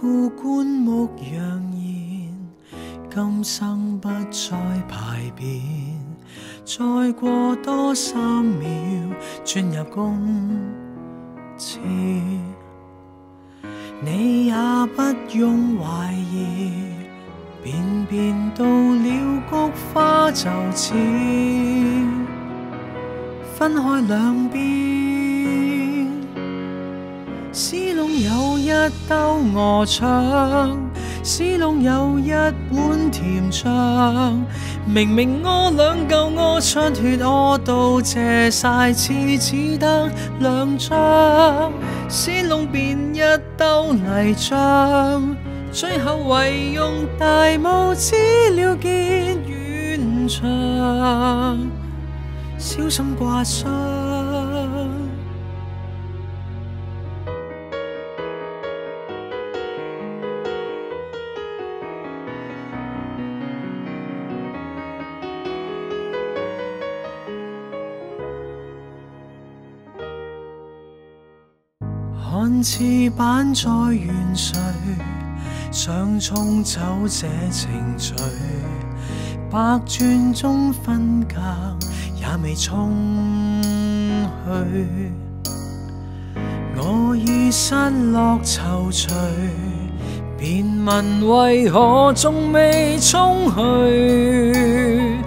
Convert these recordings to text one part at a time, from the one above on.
副棺木揚言，今生不再排便，再過多3秒轉入公廁，你也不用懷疑，便便到了菊花就似分開兩邊，屎窿有一兜鵝腸，屎窿有一碗甜醬，明明屙兩嚿屙出血，屙到謝晒，廁紙得2張，屎窿變一兜泥漿，最後唯用大拇指了結完場，小心刮傷。看似板在懸垂，想沖走這程序，百轉中分隔也未沖去，我已失落躊躇，便問為何仲未沖去，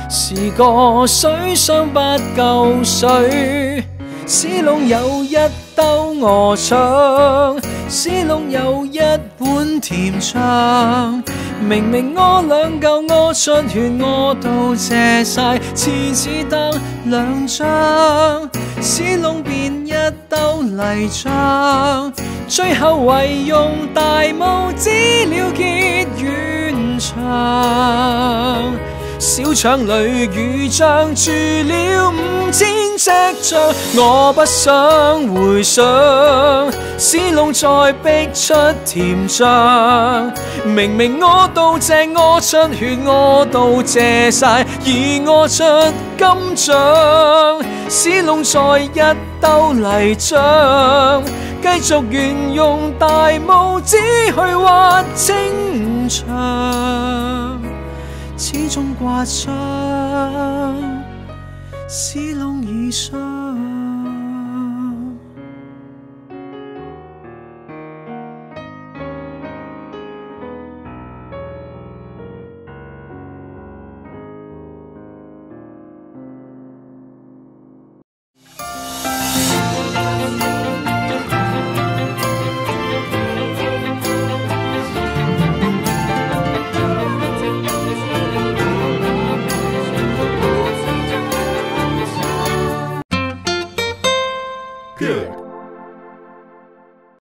是個水箱不夠水，屎窿有一兜鵝腸，屎窿有一碗甜醬，明明屙兩嚿屙出血，屙到謝晒，廁紙得2張，屎窿變一兜泥漿，最後唯用大拇指了結完場，小腸裏如像住了5000隻象，我不想回想，屎窿再逼出甜醬，明明屙到正屙出血，屙到謝晒，已屙出金像，屎窿再一兜泥漿，繼續沿用大拇指去劃清場，始終刮傷，屎窿已傷。